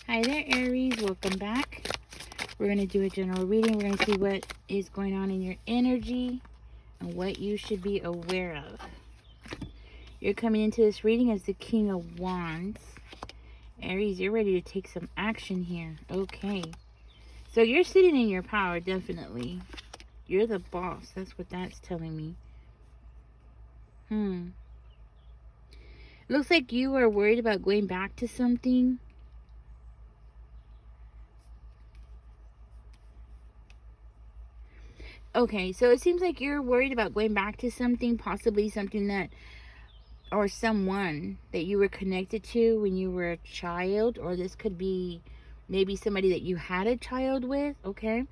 Hi there, Aries. Welcome back. We're going to do a general reading. We're going to see what is going on in your energy and what you should be aware of. You're coming into this reading as the King of Wands. Aries, you're ready to take some action here. Okay. So you're sitting in your power, definitely. You're the boss. That's what that's telling me. Looks like you are worried about going back to something. Okay, so it seems like you're worried about going back to something, possibly something that, or someone that you were connected to when you were a child, or this could be maybe somebody that you had a child with. Okay,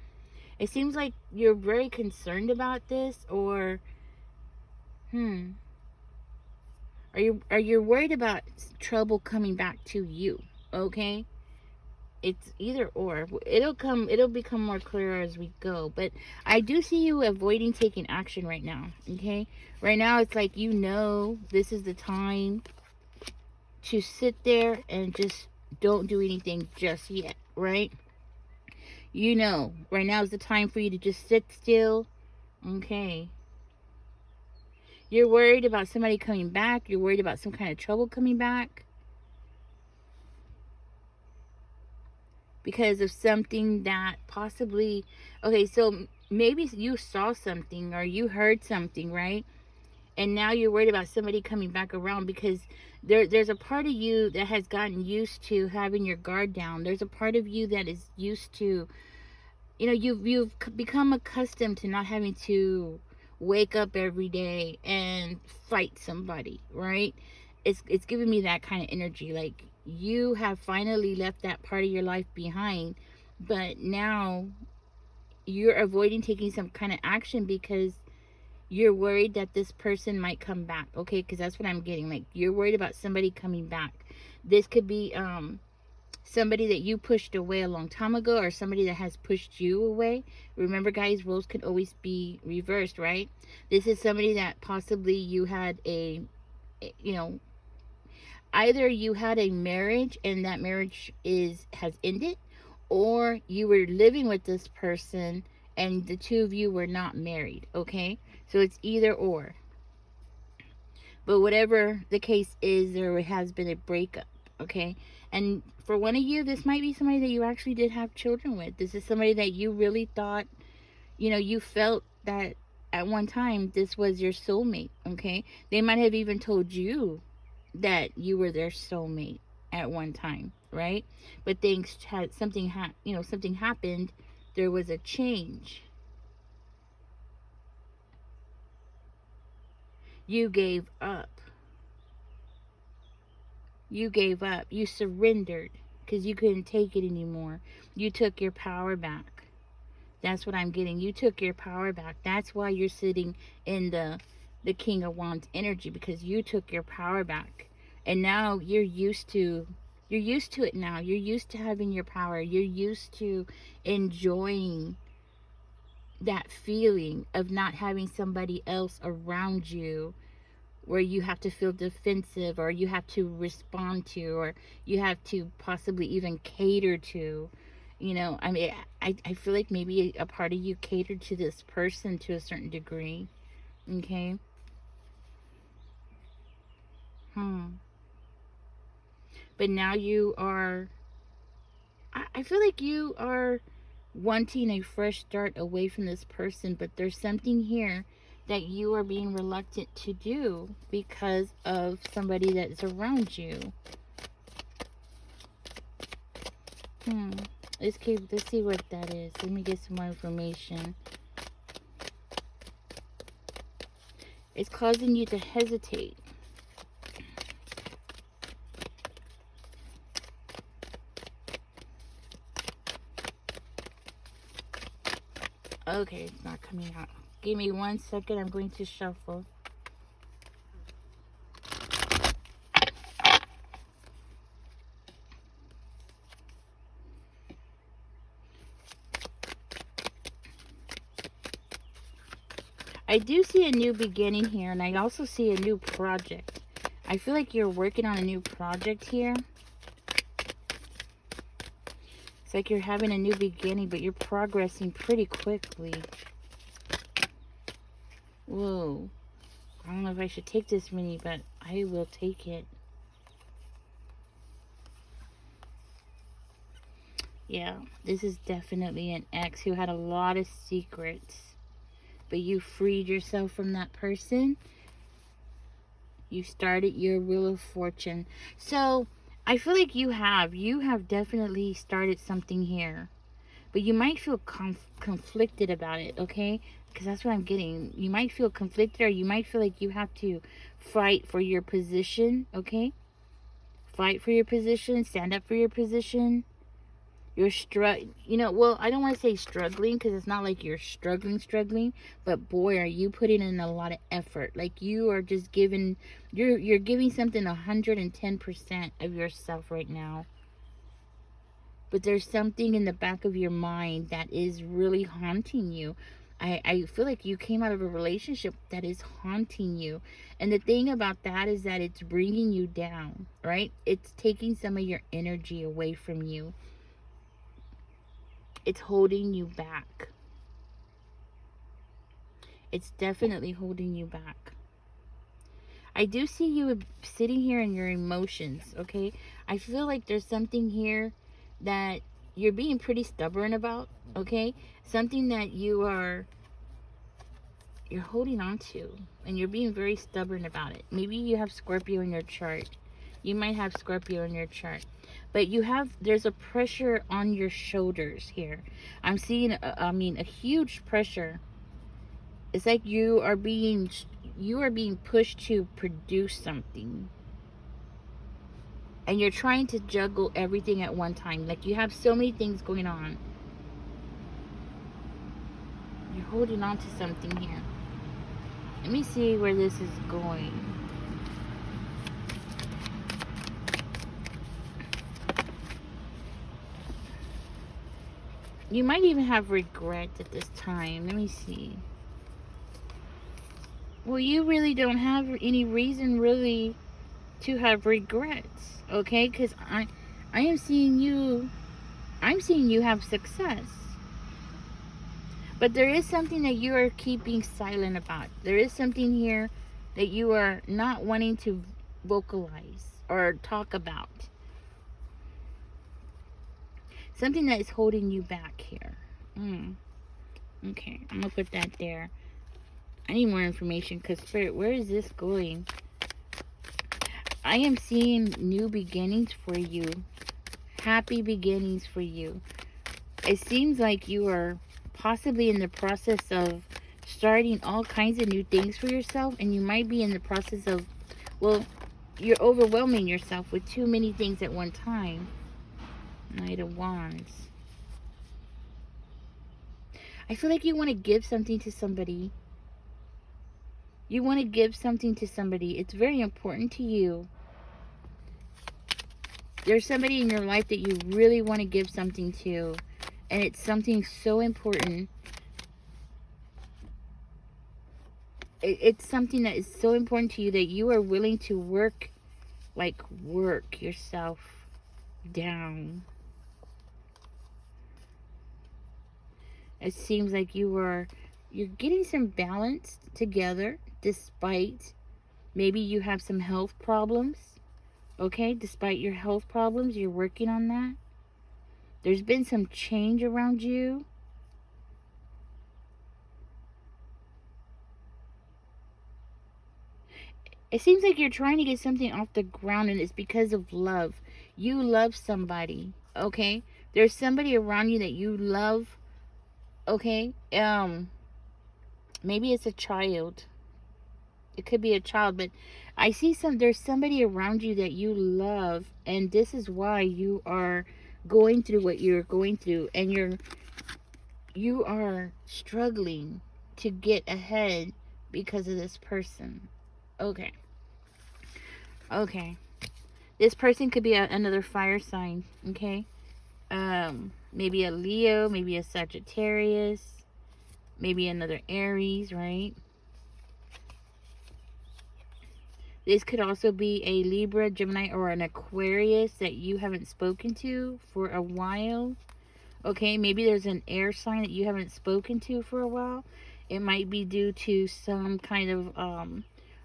it seems like you're very concerned about this, or are you worried about trouble coming back to you? Okay, it's either or. It'll become more clear as we go, but I do see you avoiding taking action right now. Okay, right now it's like, this is the time to sit there and just don't do anything just yet, right? Right now is the time for you to just sit still. Okay, you're worried about somebody coming back. You're worried about some kind of trouble coming back because of something that possibly, okay, so maybe you saw something or you heard something, right? And now you're worried about somebody coming back around because there's a part of you that has gotten used to having your guard down. There's a part of you that is used to, you've become accustomed to not having to wake up every day and fight somebody, right? It's giving me that kind of energy, like you have finally left that part of your life behind, but now you're avoiding taking some kind of action because you're worried that this person might come back. Okay, because that's what I'm getting, like you're worried about somebody coming back. This could be somebody that you pushed away a long time ago, or somebody that has pushed you away. Remember, guys, roles could always be reversed, right? This is somebody that possibly you had either you had a marriage and that marriage has ended, or you were living with this person and the two of you were not married. Okay, so it's either or. But whatever the case is, there has been a breakup. Okay, and for one of you, this might be somebody that you actually did have children with. This is somebody that you really thought, you felt that at one time this was your soulmate. Okay, they might have even told you that you were their soulmate at one time, right? But things had something happened. There was a change. You gave up. You gave up. You surrendered because you couldn't take it anymore. You took your power back. That's what I'm getting. You took your power back. That's why you're sitting in the King of Wands energy, because you took your power back. And now you're used to it now. You're used to having your power. You're used to enjoying that feeling of not having somebody else around you where you have to feel defensive, or you have to respond to, or you have to possibly even cater to. I mean, I feel like maybe a part of you catered to this person to a certain degree. Okay. But now I feel like you are wanting a fresh start away from this person, but there's something here that you are being reluctant to do because of somebody that's around you. Let's see what that is. Let me get some more information. It's causing you to hesitate. Okay, it's not coming out. Give me 1 second. I'm going to shuffle. I do see a new beginning here, and I also see a new project. I feel like you're working on a new project here. It's like you're having a new beginning, but you're progressing pretty quickly. Whoa. I don't know if I should take this mini, but I will take it. Yeah, this is definitely an ex who had a lot of secrets. But you freed yourself from that person. You started your Wheel of Fortune. So, I feel like you have definitely started something here. But you might feel conflicted about it, okay? Because that's what I'm getting. You might feel conflicted, or you might feel like you have to fight for your position, okay? Fight for your position, stand up for your position. You're well, I don't want to say struggling, because it's not like you're struggling, but boy, are you putting in a lot of effort. Like, you are just giving, you're giving something 110% of yourself right now. But there's something in the back of your mind that is really haunting you. I feel like you came out of a relationship that is haunting you. And the thing about that is that it's bringing you down, right? It's taking some of your energy away from you. It's holding you back. It's definitely holding you back. I do see you sitting here in your emotions, okay? I feel like there's something here that you're being pretty stubborn about, okay? Something that you're holding on to, and you're being very stubborn about it. Maybe you have Scorpio in your chart. You might have Scorpio in your chart. But there's a pressure on your shoulders here. I'm seeing, a huge pressure. It's like you are being pushed to produce something. And you're trying to juggle everything at one time. Like, you have so many things going on. You're holding on to something here. Let me see where this is going. You might even have regret at this time. Let me see. Well, you really don't have any reason really to have regrets, okay? Because I'm seeing you have success. But there is something that you are keeping silent about. There is something here that you are not wanting to vocalize or talk about. Something that is holding you back here. Okay, I'm going to put that there. I need more information, because Spirit, where is this going? I am seeing new beginnings for you. Happy beginnings for you. It seems like you are possibly in the process of starting all kinds of new things for yourself, and you might be in the process of, well, you're overwhelming yourself with too many things at one time. Knight of Wands. I feel like you want to give something to somebody. You want to give something to somebody. It's very important to you. There's somebody in your life that you really want to give something to, and it's something so important. It's something that is so important to you that you are willing to work yourself down. It seems like you're getting some balance together, despite maybe you have some health problems. Okay, despite your health problems, you're working on that. There's been some change around you. It seems like you're trying to get something off the ground, and it's because of love. You love somebody, okay? There's somebody around you that you love, okay? Maybe it's a child. It could be a child, but I see there's somebody around you that you love, and this is why you are going through what you're going through, and you are struggling to get ahead because of this person. Okay. This person could be another fire sign, okay? Maybe a Leo, maybe a Sagittarius, maybe another Aries, right? This could also be a Libra, Gemini, or an Aquarius that you haven't spoken to for a while. Okay, maybe there's an air sign that you haven't spoken to for a while. It might be due to some kind of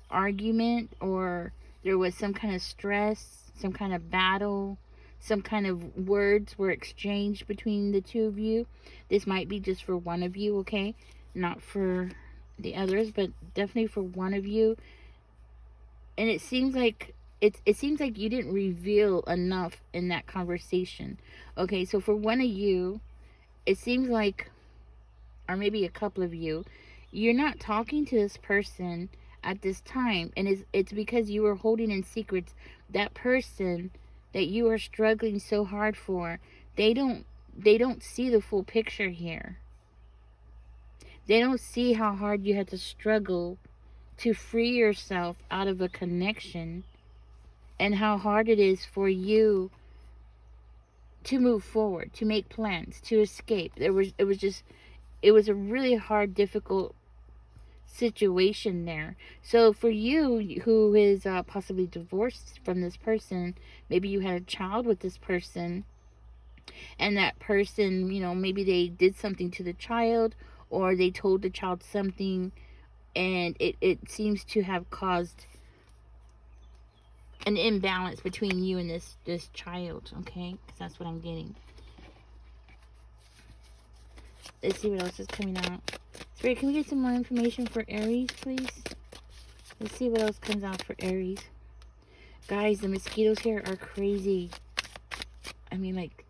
argument, or there was some kind of stress, some kind of battle, some kind of words were exchanged between the two of you. This might be just for one of you, okay? Not for the others, but definitely for one of you. And it seems like it seems like you didn't reveal enough in that conversation. Okay, so for one of you, it seems like, or maybe a couple of you, you're not talking to this person at this time, and it's because you were holding in secrets that person that you are struggling so hard for. They don't see the full picture here. They don't see how hard you had to struggle to free yourself out of a connection, and how hard it is for you to move forward, to make plans, to escape. It was a really hard, difficult situation there. So for you, who is possibly divorced from this person, maybe you had a child with this person, and that person, maybe they did something to the child, or they told the child something, and it seems to have caused an imbalance between you and this child. Okay, because that's what I'm getting. Let's see what else is coming out. Spirit, can we get some more information for Aries, please? Let's see what else comes out for Aries. Guys, the mosquitoes here are crazy. I mean, like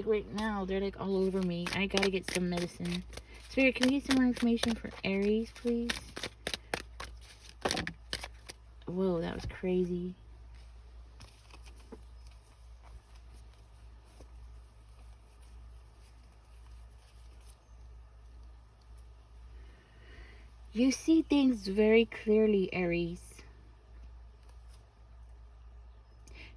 right now, they're like all over me. I gotta get some medicine. Spirit, can we get some more information for Aries, please? Whoa, that was crazy. You see things very clearly, Aries.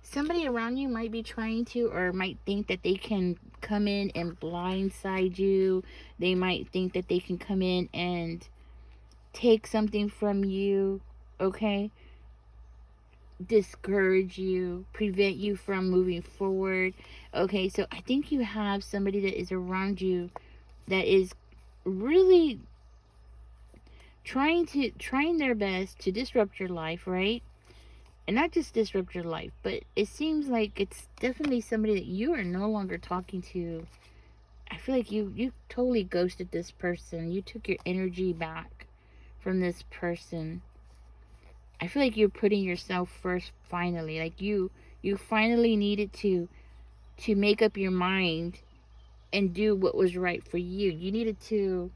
Somebody around you might be trying to, or might think that they can come in and blindside you. They might think that they can come in and take something from you, okay? Discourage you, prevent you from moving forward. Okay, so I think you have somebody that is around you that is really trying their best to disrupt your life, right? And not just disrupt your life, but it seems like it's definitely somebody that you are no longer talking to. I feel like you totally ghosted this person. You took your energy back from this person. I feel like you're putting yourself first finally. Like you finally needed to make up your mind and do what was right for you. You needed to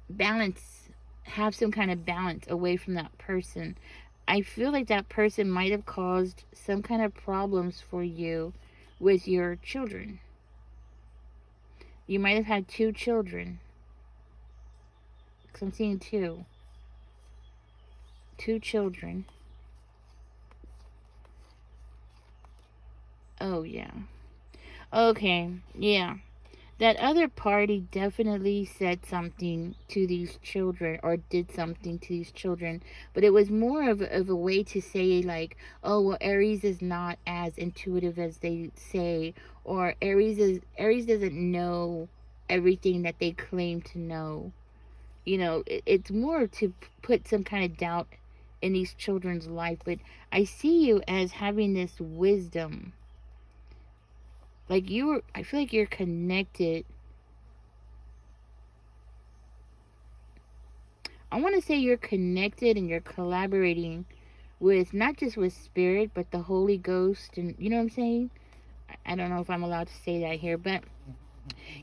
balance, have some kind of balance away from that person. I feel like that person might have caused some kind of problems for you with your children. You might have had two children. Because I'm seeing two. Two children. Oh, yeah. Okay, yeah. That other party definitely said something to these children, or did something to these children, but it was more of a way to say, like, oh, well, Aries is not as intuitive as they say, or Aries doesn't know everything that they claim to know. It's more to put some kind of doubt in these children's life. But I see you as having this wisdom. Like I feel like you're connected. I want to say you're connected and you're collaborating with, not just with spirit, but the Holy Ghost. And you know what I'm saying? I don't know if I'm allowed to say that here, but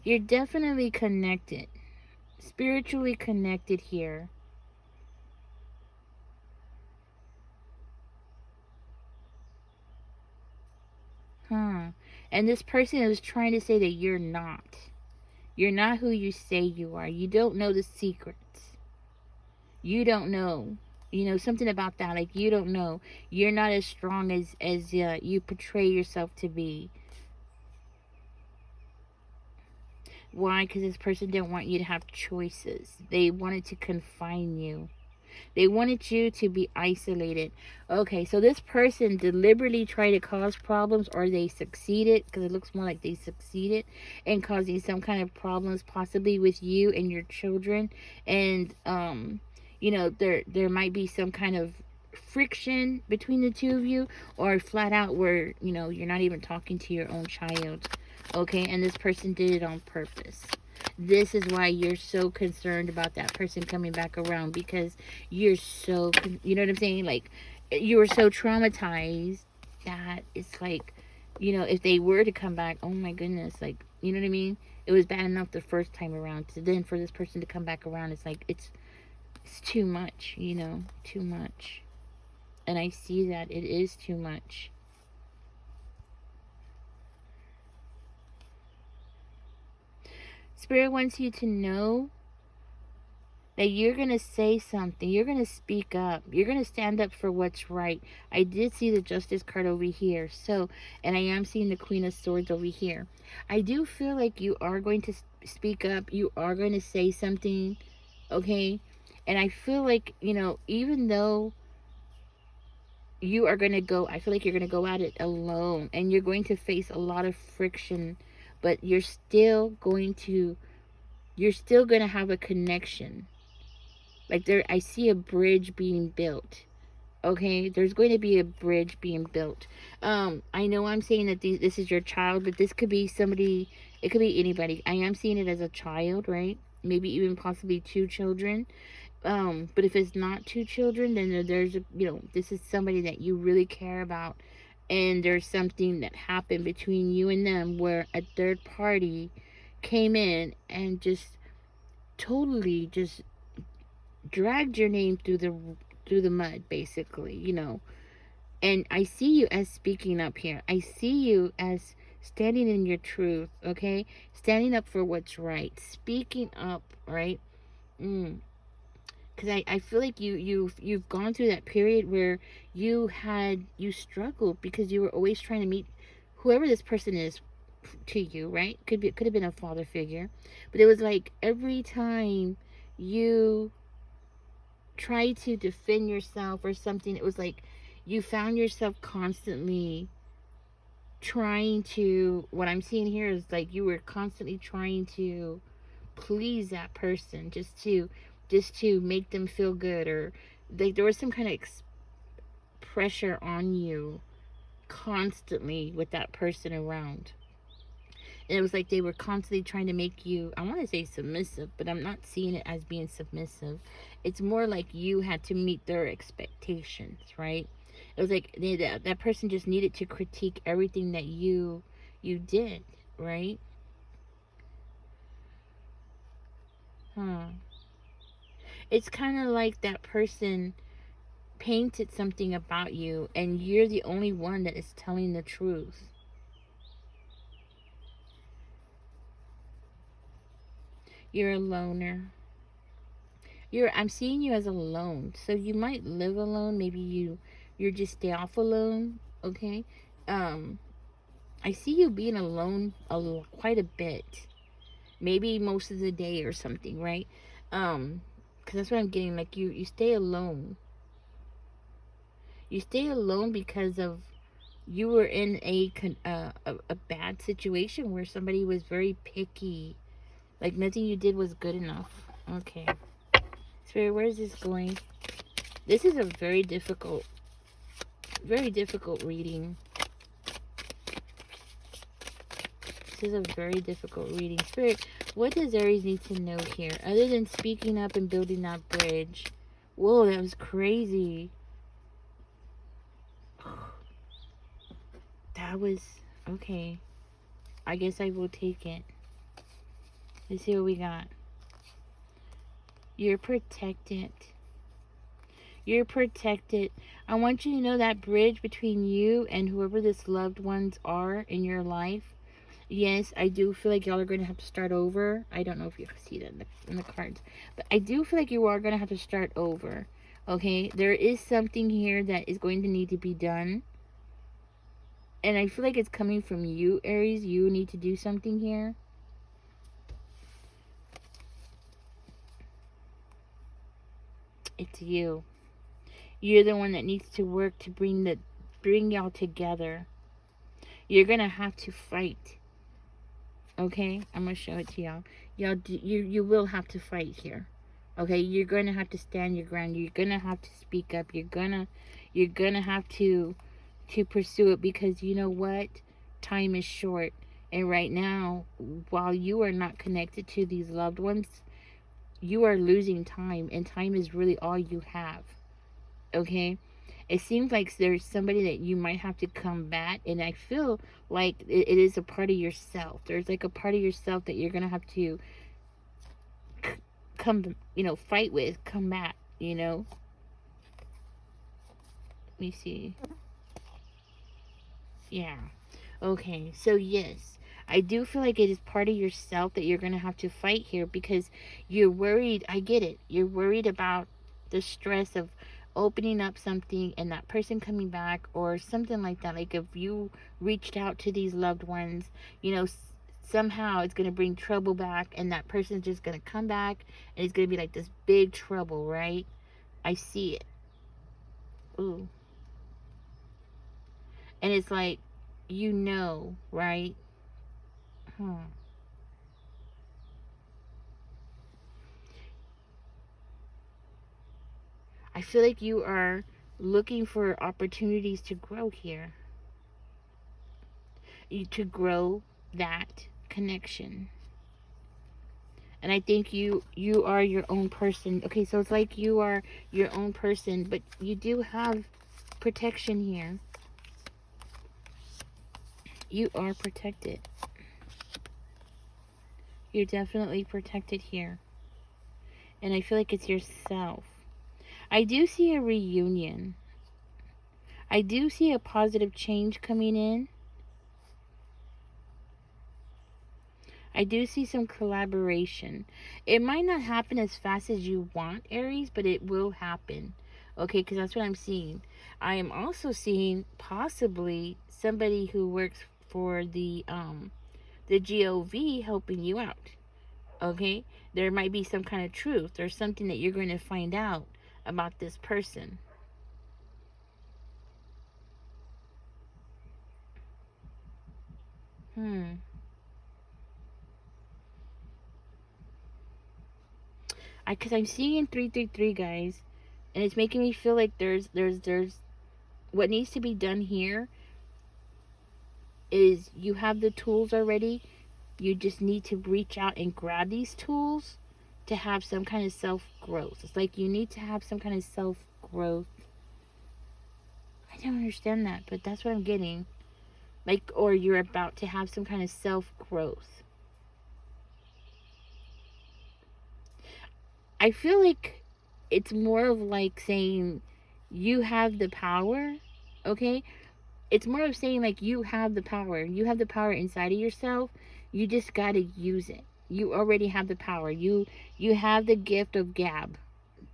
you're definitely connected. Spiritually connected here. And this person is trying to say that you're not. You're not who you say you are. You don't know the secrets. You don't know. Something about that. Like, you don't know. You're not as strong as you portray yourself to be. Why? Because this person didn't want you to have choices. They wanted to confine you. They wanted you to be isolated. Okay, so this person deliberately tried to cause problems, or they succeeded, because it looks more like they succeeded in causing some kind of problems, possibly with you and your children. And there might be some kind of friction between the two of you, or flat out where you're not even talking to your own child. Okay, and this person did it on purpose. This is why you're so concerned about that person coming back around, because you're so, you know what I'm saying? Like, you were so traumatized that it's like, if they were to come back, oh my goodness, like, you know what I mean? It was bad enough the first time around. So then for this person to come back around, it's like, it's too much, too much. And I see that it is too much. Spirit wants you to know that you're going to say something. You're going to speak up. You're going to stand up for what's right. I did see the Justice card over here. So, and I am seeing the Queen of Swords over here. I do feel like you are going to speak up. You are going to say something. Okay? And I feel like, even though you are going to go, I feel like you're going to go at it alone. And you're going to face a lot of friction. But you're still going to have a connection. Like, I see a bridge being built. Okay, there's going to be a bridge being built. I know I'm saying that this is your child, but this could be somebody. It could be anybody. I am seeing it as a child, right? Maybe even possibly two children. But if it's not two children, then there's this is somebody that you really care about, and there's something that happened between you and them where a third party came in and just totally just dragged your name through the mud, basically, And I see you as speaking up here. I see you as standing in your truth, okay? Standing up for what's right, speaking up, right? Because I feel like you've gone through that period where you struggled because you were always trying to meet whoever this person is to you, right? Could have been a father figure, but it was like every time you try to defend yourself or something, it was like you found yourself constantly trying to, what I'm seeing here is like you were constantly trying to please that person, just to make them feel good, or like there was some kind of pressure on you constantly with that person around. And it was like they were constantly trying to make you, I want to say submissive, but I'm not seeing it as being submissive. It's more like you had to meet their expectations, right? It was like that person just needed to critique everything that you did, right? It's kind of like that person painted something about you, and you're the only one that is telling the truth. You're a loner. I'm seeing you as alone. So you might live alone. Maybe you're just stay off alone. Okay. I see you being alone quite a bit. Maybe most of the day or something, right? Because that's what I'm getting. Like you stay alone. You stay alone because of you were in a bad situation where somebody was very picky. Like nothing you did was good enough. Okay. Spirit, where is this going? This is a very difficult reading. This is a very difficult reading. Spirit, what does Aries need to know here? Other than speaking up and building that bridge. Whoa, that was crazy. That was... Okay. I guess I will take it. Let's see what we got. You're protected. You're protected. I want you to know that bridge between you and whoever this loved ones are in your life. Yes, I do feel like y'all are going to have to start over. I don't know if you see that in the cards. But I do feel like you are going to have to start over. Okay? There is something here that is going to need to be done. And I feel like it's coming from you, Aries. You need to do something here. It's you. You're the one that needs to work to bring y'all together. You're gonna have to fight. Okay, I'm gonna show it to y'all. You will have to fight here. Okay, you're gonna have to stand your ground. You're gonna have to speak up. You're gonna have to pursue it, because you know what? Time is short. And right now, while you are not connected to these loved ones, you are losing time, and time is really all you have. Okay? It seems like there's somebody that you might have to combat, and I feel like it is a part of yourself. There's like a part of yourself that you're going to have to fight with, combat, Let me see. Yeah. Okay, so yes, I do feel like it is part of yourself that you're going to have to fight here, because you're worried. I get it. You're worried about the stress of opening up something and that person coming back, or something like that. Like if you reached out to these loved ones, somehow it's going to bring trouble back, and that person's just going to come back, and it's going to be like this big trouble, right? I see it. Ooh. And it's like, right? I feel like you are looking for opportunities to grow here, to grow that connection. And I think you are your own person. Okay, so it's like you are your own person, but you do have protection here. You are protected. You're definitely protected here. And I feel like it's yourself. I do see a reunion. I do see a positive change coming in. I do see some collaboration. It might not happen as fast as you want, Aries, but it will happen. Okay, because that's what I'm seeing. I am also seeing possibly somebody who works for the GOV helping you out. Okay, there might be some kind of truth or something that you're going to find out about this person. Because I'm seeing 333, guys, and it's making me feel like there's what needs to be done here is you have the tools already. You just need to reach out and grab these tools to have some kind of self-growth. It's like you need to have some kind of self-growth. I don't understand that, but that's what I'm getting. Like, or you're about to have some kind of self-growth. I feel like it's more of like saying you have the power, okay? It's more of saying like you have the power. You have the power inside of yourself. You just got to use it. You already have the power. You have the gift of gab.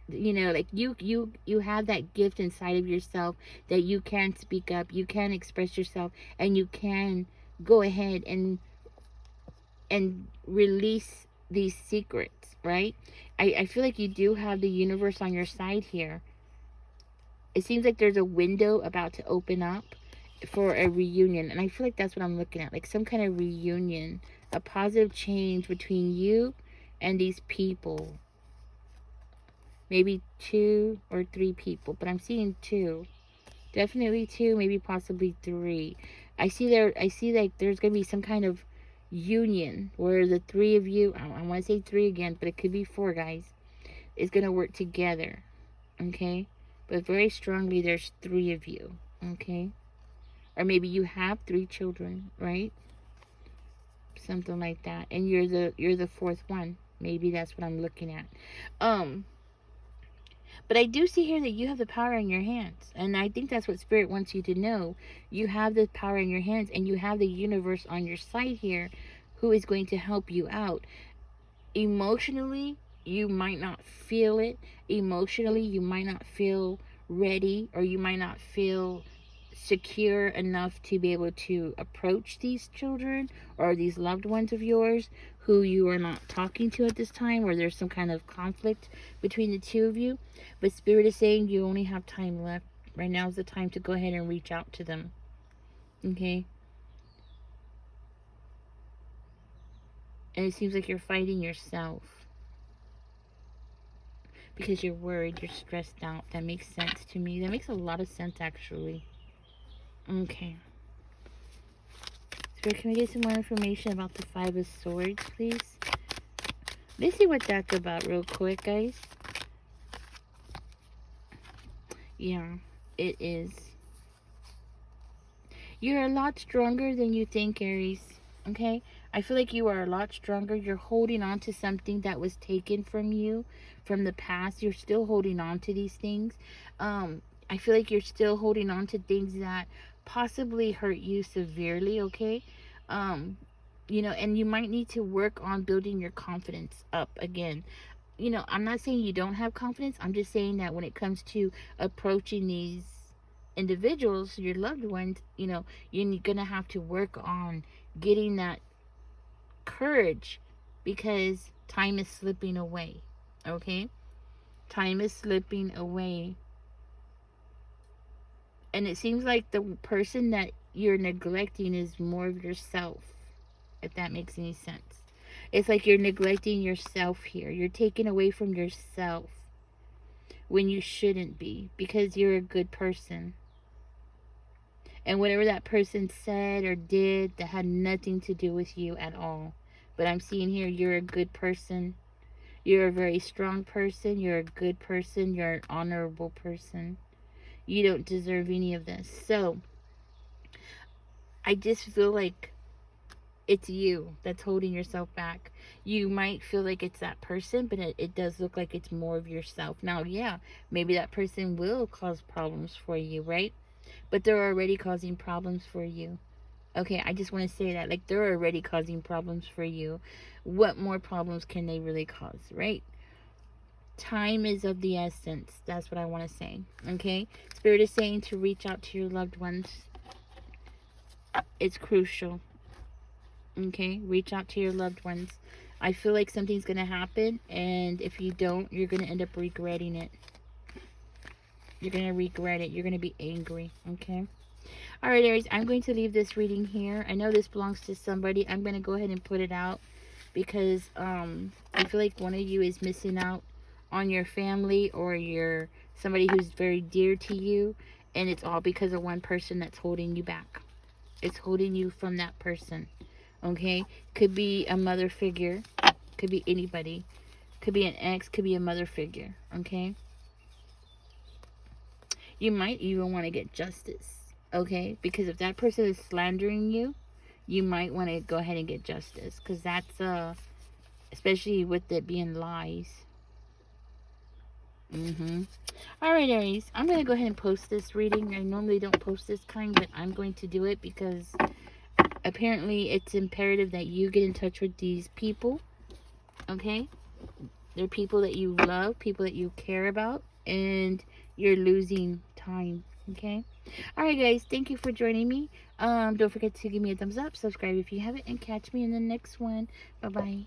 Like you have that gift inside of yourself that you can speak up, you can express yourself, and you can go ahead and release these secrets, right? I feel like you do have the universe on your side here. It seems like there's a window about to open up for a reunion, and I feel like that's what I'm looking at, like some kind of reunion, a positive change between you and these people. Maybe 2 or 3 people, but I'm seeing 2. Definitely 2, maybe possibly 3. I see like there's gonna be some kind of union where the 3 of you, I want to say 3 again, but it could be 4, guys, is gonna work together. Okay, but very strongly there's 3 of you. Okay, or maybe you have 3 children, right? Something like that, and you're the 4th one. Maybe that's what I'm looking at. But I do see here that you have the power in your hands. And I think that's what Spirit wants you to know. You have the power in your hands, and you have the universe on your side here who is going to help you out. Emotionally, you might not feel it. Emotionally, you might not feel ready, or you might not feel secure enough to be able to approach these children or these loved ones of yours who you are not talking to at this time, or there's some kind of conflict between the two of you. But Spirit is saying you only have time left. Right now is the time to go ahead and reach out to them. Okay? And it seems like you're fighting yourself because you're worried, you're stressed out. That makes sense to me. That makes a lot of sense, actually. Okay. So can we get some more information about the Five of Swords, please? Let's see what that's about real quick, guys. Yeah, it is. You're a lot stronger than you think, Aries. Okay? I feel like you are a lot stronger. You're holding on to something that was taken from you from the past. You're still holding on to these things. I feel like you're still holding on to things that possibly hurt you severely, okay? You know, and you might need to work on building your confidence up again. You know, I'm not saying you don't have confidence. I'm just saying that when it comes to approaching these individuals, your loved ones, you know, you're gonna have to work on getting that courage because time is slipping away. Okay? Time is slipping away. And it seems like the person that you're neglecting is more of yourself, if that makes any sense. It's like you're neglecting yourself here. You're taking away from yourself when you shouldn't be, because you're a good person. And whatever that person said or did, that had nothing to do with you at all. But I'm seeing here, you're a good person. You're a very strong person. You're a good person. You're an honorable person. You don't deserve any of this. So, I just feel like it's you that's holding yourself back. You might feel like it's that person, but it does look like it's more of yourself. Now, yeah, maybe that person will cause problems for you, right? But they're already causing problems for you. Okay, I just want to say that. Like, they're already causing problems for you. What more problems can they really cause, right? Time is of the essence. That's what I want to say. Okay? Spirit is saying to reach out to your loved ones. It's crucial. Okay? Reach out to your loved ones. I feel like something's going to happen, and if you don't, you're going to end up regretting it. You're going to regret it. You're going to be angry. Okay? Alright, Aries, I'm going to leave this reading here. I know this belongs to somebody. I'm going to go ahead and put it out because I feel like one of you is missing out on your family or your somebody who's very dear to you, and it's all because of one person that's holding you back. It's holding you from that person. Okay? Could be a mother figure. Could be anybody. Could be an ex. Could be a mother figure. Okay? You might even want to get justice. Okay? Because if that person is slandering you, you might want to go ahead and get justice. Because that's, especially with it being lies. Alright, Aries. I'm going to go ahead and post this reading. I normally don't post this kind, but I'm going to do it because apparently it's imperative that you get in touch with these people. Okay? They're people that you love, people that you care about, and you're losing time. Okay? Alright, guys. Thank you for joining me. Don't forget to give me a thumbs up, subscribe if you haven't, and catch me in the next one. Bye-bye.